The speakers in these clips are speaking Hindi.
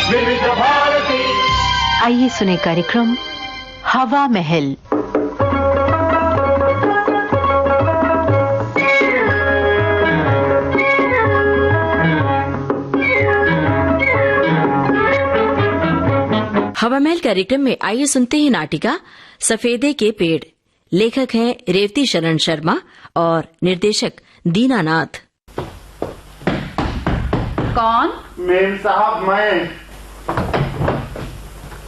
विविध भारती। आइए सुने कार्यक्रम हवा महल। हवा महल कार्यक्रम में आइए सुनते हैं नाटिका सफेदे के पेड़। लेखक हैं रेवती शरण शर्मा और निर्देशक दीनानाथ। कौन? मेम साहब मैं।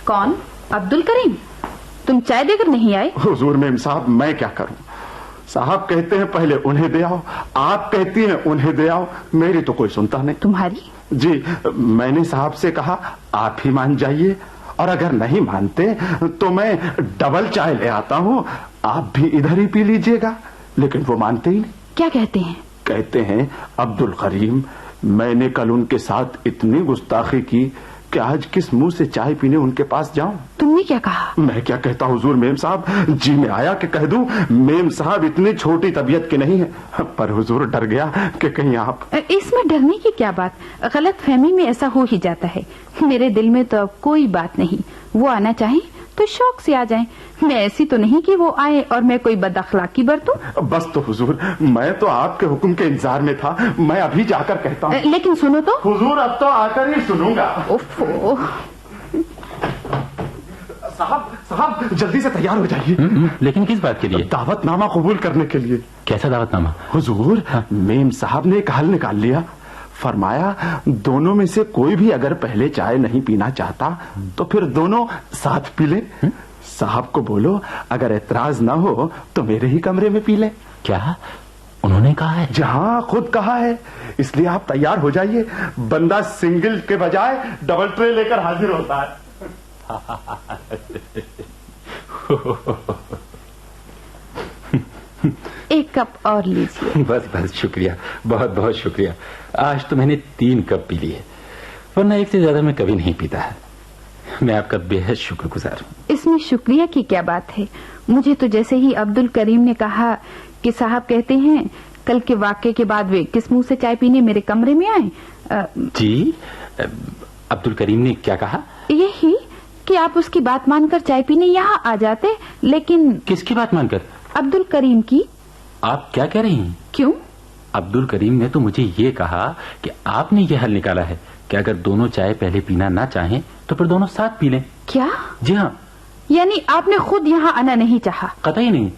कौन? अब्दुल करीम। तुम चाय देकर नहीं आए? हुजूर मेम साहब मैं क्या करूं, साहब कहते हैं पहले उन्हें दे आओ, आप कहती हैं उन्हें दे आओ, मेरी तो कोई सुनता नहीं। तुम्हारी? जी मैंने साहब से कहा आप ही मान जाइए, और अगर नहीं मानते तो मैं डबल चाय ले आता हूँ, आप भी इधर ही पी लीजिएगा। लेकिन वो मानते ही नहीं। क्या कहते हैं? कहते हैं अब्दुल करीम मैंने कल उनके साथ इतनी गुस्ताखी की कि आज किस मुंह से चाय पीने उनके पास जाऊं। तुमने क्या कहा? मैं क्या कहता हुजूर मेम साहब, जी में आया कि कह दूं मेम साहब इतनी छोटी तबीयत के नहीं है, पर हुजूर डर गया कि कहीं आप। इसमें डरने की क्या बात, गलत फहमी में ऐसा हो ही जाता है। मेरे दिल में तो अब कोई बात नहीं, वो आना चाहे तो शौक से आ जाएं। मैं ऐसी तो नहीं कि वो आए और मैं कोई बदअखलाकी बरतूं। बस तो हुजूर मैं तो आपके हुक्म के इंतजार में था, मैं अभी जाकर कहता हूँ। लेकिन सुनो तो। हुजूर अब तो आकर ही सुनूंगा। ओफो। साहब जल्दी से तैयार हो जाइए। लेकिन किस बात के लिए? दावतनामा कबूल करने के लिए। कैसा दावतनामा? हुजूर मेम साहब ने एक हल निकाल लिया, फरमाया दोनों में से कोई भी अगर पहले चाय नहीं पीना चाहता तो फिर दोनों साथ पी ले। साहब को बोलो अगर एतराज ना हो तो मेरे ही कमरे में पी ले। क्या उन्होंने कहा है? जहां खुद कहा है, इसलिए आप तैयार हो जाइए, बंदा सिंगल के बजाय डबल ट्रे लेकर हाजिर होता है। एक कप और लीजिए। बस शुक्रिया, बहुत बहुत शुक्रिया। आज तो मैंने 3 कप पी लिए, वरना एक से ज्यादा मैं कभी नहीं पीता है। मैं आपका बेहद शुक्रगुजार हूँ। इसमें शुक्रिया की क्या बात है? मुझे तो जैसे ही अब्दुल करीम ने कहा कि साहब कहते हैं कल के वाक़े के बाद वे किस मुंह से चाय पीने मेरे कमरे में आए। जी अब्दुल करीम ने क्या कहा? यही कि आप उसकी बात मानकर चाय पीने यहाँ आ जाते। लेकिन किसकी बात मानकर? अब्दुल करीम की। आप क्या कह रही हैं? क्यों? अब्दुल करीम ने तो मुझे ये कहा कि आपने ये हल निकाला है कि अगर दोनों चाय पहले पीना ना चाहें तो फिर दोनों साथ पी लें। क्या? जी हाँ। यानी आपने खुद यहाँ आना नहीं चाहा? कतई नहीं।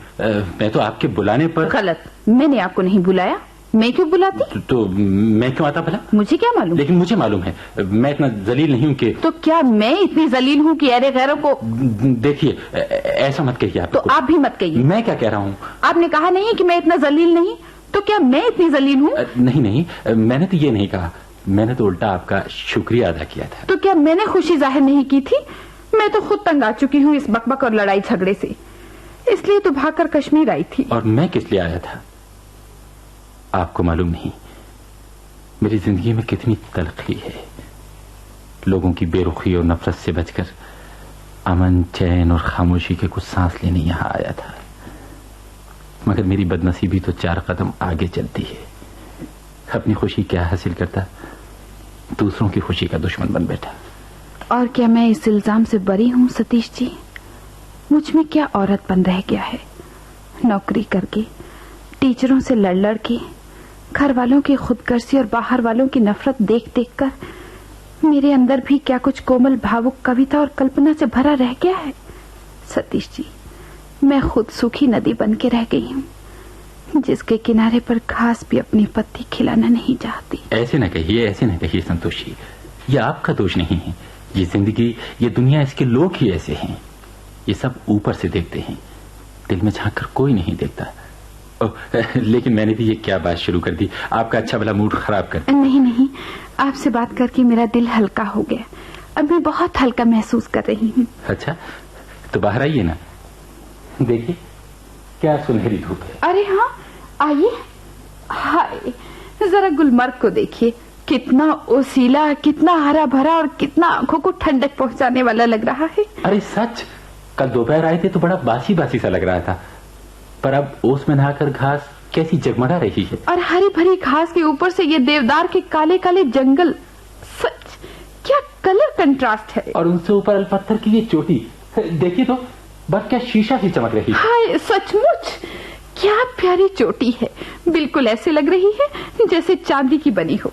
मैं तो आपके बुलाने पर। गलत, मैंने आपको नहीं बुलाया। मैं क्यों बुलाती? तो मैं क्यों आता भला? मुझे क्या मालूम? लेकिन मुझे मालूम है, मैं इतना जलील नहीं हूँ कि। तो क्या मैं इतनी जलील हूँ कि अरे गैरों को? देखिए ऐसा मत कहिए आप। तो आप भी मत कहिए। मैं क्या कह रहा हूँ? आपने कहा नहीं कि मैं इतना जलील नहीं, तो क्या मैं इतनी जलील हूँ? नहीं, मैंने तो ये नहीं कहा, मैंने तो उल्टा आपका शुक्रिया अदा किया था। तो क्या मैंने खुशी जाहिर नहीं की थी? मैं तो खुद तंग आ चुकी हूँ इस बकबक और लड़ाई झगड़े से, इसलिए तो भागकर कश्मीर आई थी। और मैं किस लिए आया था आपको मालूम नहीं? मेरी जिंदगी में कितनी तलखी है। लोगों की बेरुखी और नफरत से बचकर अमन, चैन और खामोशी के कुछ सांस लेने यहाँ आया था, मगर मेरी बदनसीबी तो 4 कदम आगे चलती है। अपनी खुशी क्या हासिल करता, दूसरों की खुशी का दुश्मन बन बैठा। और क्या मैं इस इल्जाम से बरी हूँ सतीश जी? मुझ में क्या औरतपन रह गया है? नौकरी करके, टीचरों से लड़ लड़ के, घर वालों की खुदगर्जी और बाहर वालों की नफरत देख देख कर मेरे अंदर भी क्या कुछ कोमल, भावुक कविता और कल्पना से भरा रह गया है? सतीश जी, मैं खुद सूखी नदी बन के रह गई हूँ, जिसके किनारे पर घास भी अपनी पत्ती खिलाना नहीं चाहती। ऐसे न कहिए, ऐसे न कहिए संतोषी, ये आपका दोष नहीं है। ये जिंदगी, ये दुनिया, इसके लोग ही ऐसे हैं। ये सब ऊपर से देखते हैं, दिल में झांक कर कोई नहीं देखता। लेकिन मैंने भी ये क्या बात शुरू कर दी, आपका अच्छा भला मूड खराब कर। नहीं, आपसे बात करके मेरा दिल हल्का हो गया। अब मैं बहुत हल्का महसूस कर रही हूँ। अच्छा तो बाहर आइए ना, देखिए क्या सुनहरी धूप है। अरे हाँ आइए। हाय, जरा गुलमर्ग को देखिए, कितना ओसीला, कितना हरा भरा और कितना आंखों को ठंडक पहुंचाने वाला लग रहा है। अरे सच, कल दोपहर आए थे तो बड़ा बासी बासी सा लग रहा था, पर अब ओस में नहाकर घास कैसी जगमगा रही है। और हरी भरी घास के ऊपर से ये देवदार के काले काले जंगल, सच क्या कलर कंट्रास्ट है। और उनसे ऊपर अलपत्थर की ये चोटी देखिए तो बस क्या शीशा सी चमक रही है। हाय सचमुच क्या प्यारी चोटी है, बिल्कुल ऐसे लग रही है जैसे चांदी की बनी हो।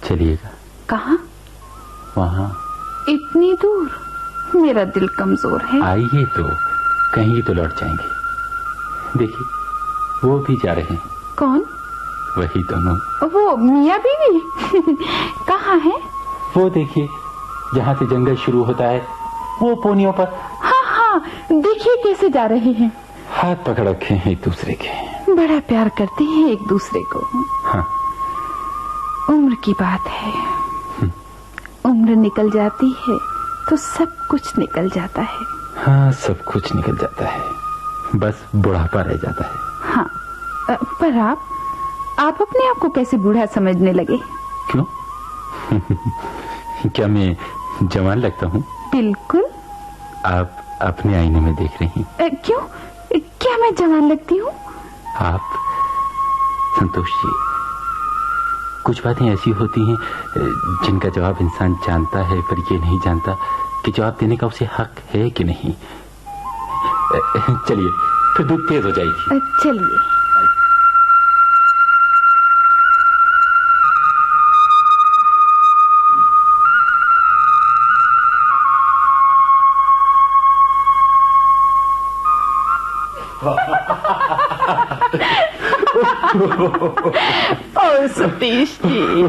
चलिएगा। कहाँ? वहाँ। इतनी दूर? मेरा दिल कमजोर है। आइए तो कहीं तो लौट जाएंगे। देखिए वो भी जा रहे हैं। कौन? वही दोनों। वो मियाँ बीवी? कहाँ है? वो देखिए जहाँ से जंगल शुरू होता है वो पोनियों पर। हाँ हाँ देखिए कैसे जा रहे हैं। हाथ पकड़ रखे हैं एक दूसरे के। बड़ा प्यार करते हैं एक दूसरे को। हाँ। उम्र की बात है, उम्र निकल जाती है तो सब कुछ निकल जाता है। हाँ सब कुछ निकल जाता है, बस बुढ़ापा रह जाता है। हाँ पर आप अपने आप को कैसे बूढ़ा समझने लगे? क्यों? क्या मैं जवान लगता हूँ? बिल्कुल। आप अपने आईने में देख रही हैं। क्यों? क्या मैं जवान लगती हूँ? आप संतोष जी, कुछ बातें ऐसी होती हैं जिनका जवाब इंसान जानता है पर ये नहीं जानता कि जवाब देने का उसे हक है कि नहीं। चलिए फिर धूप तेज हो जाएगी। चलिए। ओ सतीश जी,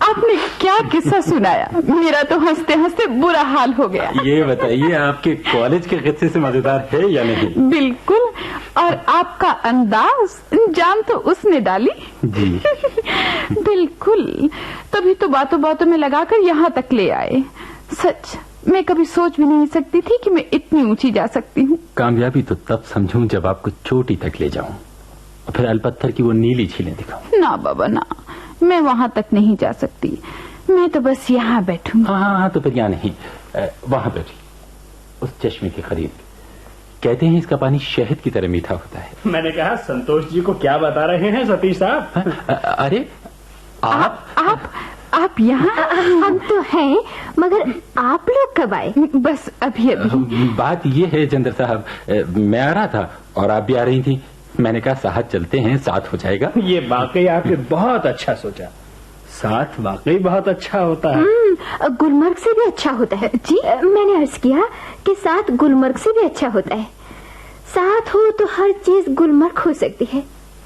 आपने क्या किस्सा सुनाया, मेरा तो हंसते हंसते बुरा हाल हो गया। ये बताइए आपके कॉलेज के किस्से से मजेदार है या नहीं? बिल्कुल, और आपका अंदाज जान तो उसने डाली। जी। बिल्कुल, तभी तो बातों बातों में लगाकर यहाँ तक ले आए। सच मैं कभी सोच भी नहीं सकती थी कि मैं इतनी ऊंची जा सकती हूँ। कामयाबी तो तब समझूं जब आपको चोटी तक ले जाऊं और फिर अलपत्थर की वो नीली झीलें दिखाऊं। ना बाबा ना, मैं वहाँ तक नहीं जा सकती, मैं तो बस यहाँ बैठूंगी। हाँ तो फिर यहाँ नहीं, वहाँ बैठी उस चश्मे के करीब। कहते हैं इसका पानी शहद की तरह मीठा होता है। मैंने कहा संतोष जी को क्या बता रहे हैं सतीश साहब? अरे आप यहाँ? हम तो हैं, मगर आप लोग कब आए? बस अभी। बात ये है चंद्र साहब, मैं आ रहा था और आप भी आ रही थी। मैंने कहा साथ चलते हैं, साथ हो जाएगा। ये वाकई आपने बहुत अच्छा सोचा, साथ वाकई बहुत अच्छा होता है। गुलमर्ग से भी अच्छा होता है। जी मैंने अर्ज किया कि साथ गुलमर्ग से भी अच्छा होता है। साथ हो तो हर चीज गुलमर्ग हो सकती है,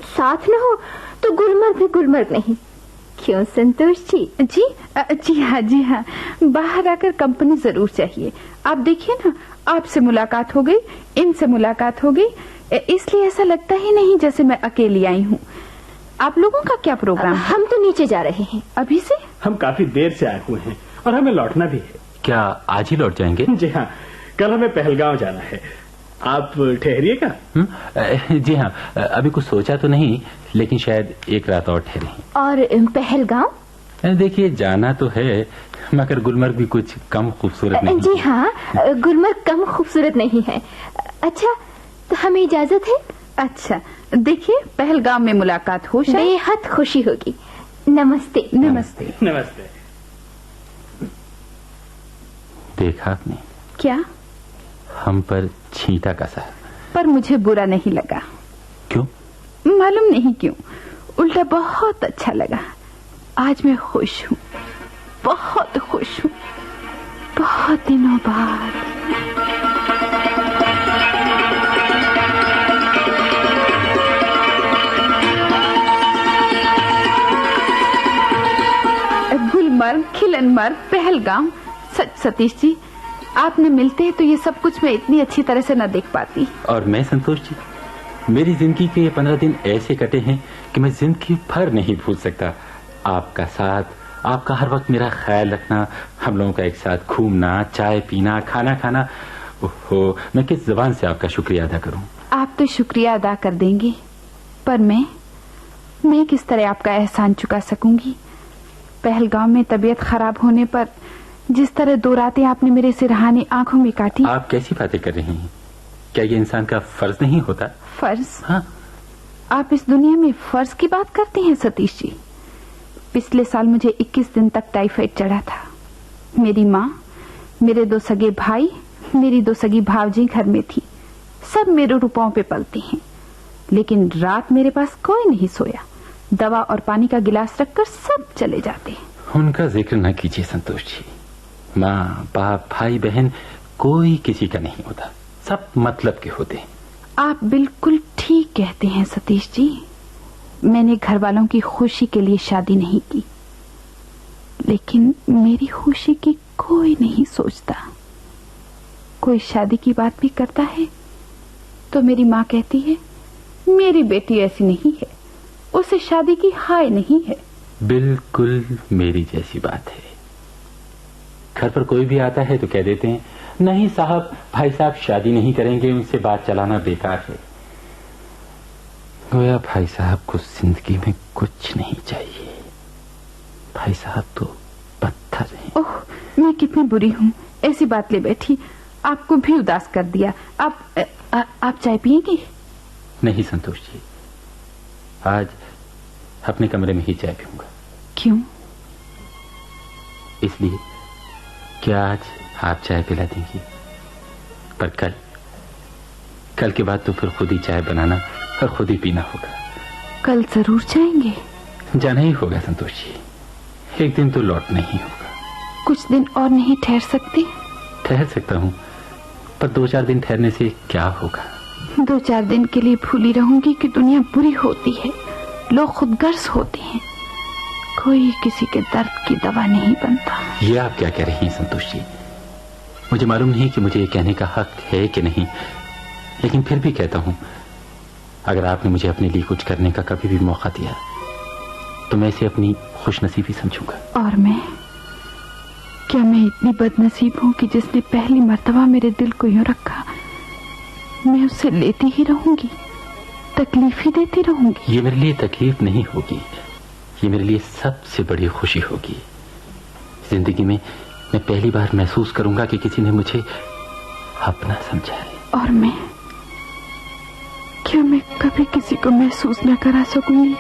साथ न हो तो गुलमर्ग भी गुलमर्ग नहीं। क्यों संतोष जी? जी हाँ, बाहर आकर कंपनी जरूर चाहिए। आप देखिए ना, आपसे मुलाकात हो गई, इनसे मुलाकात हो गई, इसलिए ऐसा लगता ही नहीं जैसे मैं अकेली आई हूँ। आप लोगों का क्या प्रोग्राम? हम तो नीचे जा रहे हैं अभी से। हम काफी देर से आए हुए हैं और हमें लौटना भी है। क्या आज ही लौट जाएंगे? जी हाँ, कल हमें पहलगांव जाना है। आप ठहरिएगा? जी हाँ, अभी कुछ सोचा तो नहीं, लेकिन शायद एक रात और ठहरे। और पहलगांव? देखिए जाना तो है, मगर गुलमर्ग भी कुछ कम खूबसूरत नहीं। जी हाँ, गुलमर्ग कम खूबसूरत नहीं है। अच्छा तो हमें इजाजत है? अच्छा देखिए, पहलगाम में मुलाकात हो, बेहद खुशी होगी। नमस्ते। नमस्ते। नमस्ते। देखा आपने? क्या? हम पर छींटा कसा, पर मुझे बुरा नहीं लगा। क्यों? मालूम नहीं क्यों, उल्टा बहुत अच्छा लगा। आज मैं खुश हूँ, बहुत खुश हूँ, बहुत दिनों बाद। गुलमर्ग, खिलनमर्ग, पहलगाम। सच सतीश जी, आपने मिलते तो ये सब कुछ मैं इतनी अच्छी तरह से न देख पाती। और मैं संतोष जी, मेरी जिंदगी के ये 15 दिन ऐसे कटे हैं कि मैं जिंदगी भर नहीं भूल सकता। आपका साथ, आपका हर वक्त मेरा ख्याल रखना, हम लोगों का एक साथ घूमना, चाय पीना, खाना खाना। ओहो, मैं किस जबान से आपका शुक्रिया अदा करूं? आप तो शुक्रिया अदा कर देंगे, पर मैं किस तरह आपका एहसान चुका सकूंगी? पहलगाम में तबीयत खराब होने पर जिस तरह 2 रातें आपने मेरे सिरहाने आंखों में काटी। आप कैसी बातें कर रही हैं? क्या ये इंसान का फर्ज नहीं होता? फर्ज? हाँ। आप इस दुनिया में फर्ज की बात करते हैं सतीश जी? पिछले साल मुझे 21 दिन तक टाइफाइड चढ़ा था। मेरी माँ, मेरे 2 सगे भाई, मेरी 2 सगी भावजी घर में थी। सब मेरे रुपयों पे पलते हैं, लेकिन रात मेरे पास कोई नहीं सोया। दवा और पानी का गिलास रखकर सब चले जाते हैं। उनका जिक्र न कीजिए संतोष जी। माँ बाप भाई बहन कोई किसी का नहीं होता, सब मतलब के होते हैं। आप बिल्कुल ठीक कहते हैं सतीश जी। मैंने घर वालों की खुशी के लिए शादी नहीं की, लेकिन मेरी खुशी की कोई नहीं सोचता। कोई शादी की बात भी करता है तो मेरी माँ कहती है, मेरी बेटी ऐसी नहीं है, उसे शादी की हाय नहीं है। बिल्कुल मेरी जैसी बात है। घर पर कोई भी आता है तो कह देते हैं, नहीं साहब, भाई साहब शादी नहीं करेंगे, उनसे बात चलाना बेकार है। गोया भाई साहब को जिंदगी में कुछ नहीं चाहिए। भाई साहब तो पत्थर हैं। ओह, मैं कितनी बुरी हूँ, ऐसी बात ले बैठी, आपको भी उदास कर दिया। आप चाय पिएंगे? नहीं संतोष जी, आज अपने कमरे में ही चाय पीऊंगा। क्यों? इसलिए कि आज आप चाय पिला देंगी, पर कल के बाद तो फिर खुद ही चाय बनाना और खुद ही पीना होगा। कल जरूर जाएंगे? जाना ही होगा संतोष जी, एक दिन तो लौटना ही होगा। कुछ दिन और नहीं ठहर सकते? ठहर सकता हूँ, पर 2-4 दिन ठहरने से क्या होगा? 2-4 दिन के लिए भूली रहूंगी कि दुनिया बुरी होती है, लोग खुदगर्ज होते हैं, कोई किसी के दर्द की दवा नहीं बनता। ये आप क्या कह रही हैं संतोष जी? मुझे मालूम नहीं कि मुझे ये कहने का हक है कि नहीं, लेकिन फिर भी कहता हूँ, अगर आपने मुझे अपने लिए कुछ करने का कभी भी मौका दिया तो मैं इसे अपनी खुशनसीबी समझूंगा। और मैं, क्या मैं इतनी बदनसीब हूँ कि जिसने पहली मर्तबा मेरे दिल को यूं रखा, मैं उसे लेती ही रहूंगी, तकलीफ ही देती रहूंगी? ये मेरे लिए तकलीफ नहीं होगी, ये मेरे लिए सबसे बड़ी खुशी होगी। जिंदगी में मैं पहली बार महसूस करूंगा कि किसी ने मुझे अपना समझा है। और मैं, क्या मैं कभी किसी को महसूस न करा सकूंगी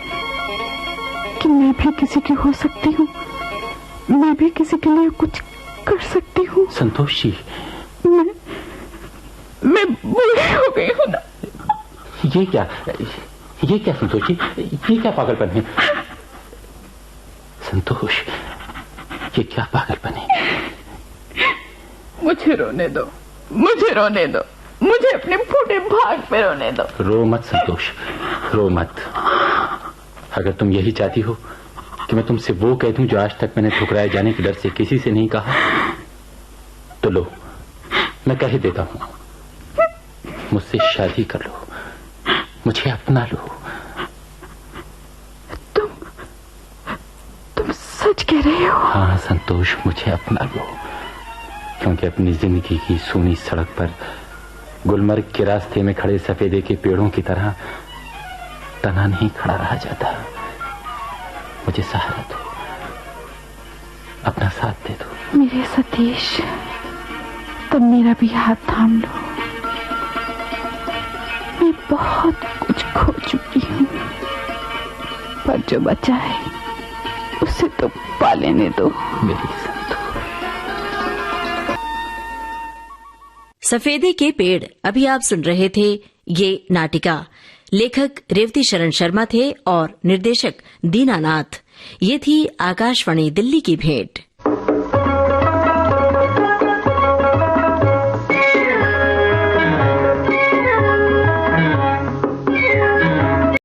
कि मैं भी किसी की हो सकती हूँ, मैं भी किसी के लिए कुछ कर सकती हूँ? संतोष जी, मैं बूढ़ी हो गई हूँ ना। ये क्या संतोष जी, ये क्या पागलपन है? संतोष, ये क्या पागलपन है? मुझे रोने दो, मुझे रोने दो, मुझे अपने फूटे भाग पे रोने दो। रो मत संतोष, रो मत। अगर तुम यही चाहती हो कि मैं तुमसे वो कह दूं जो आज तक मैंने ठुकराए जाने के डर से किसी से नहीं कहा, तो लो, मैं कह ही देता हूं, मुझसे शादी कर लो, मुझे अपना लो। तुम सच कह रहे हो? हाँ संतोष, मुझे अपना लो, क्योंकि अपनी जिंदगी की सूनी सड़क पर गुलमर्ग के रास्ते में खड़े सफेदे के पेड़ों की तरह तना नहीं खड़ा रहा जाता। मुझे सहारा दो, अपना साथ दे दो। मेरे सतीश, तुम मेरा भी हाथ थाम लो। मैं बहुत कुछ खो चुकी हूँ, पर जो बचा है उसे तो पा लेने दो। मेरी संतोष। सफेदे के पेड़ अभी आप सुन रहे थे। ये नाटिका लेखक रेवती शरण शर्मा थे और निर्देशक दीनानाथ। ये थी आकाशवाणी दिल्ली की भेंट।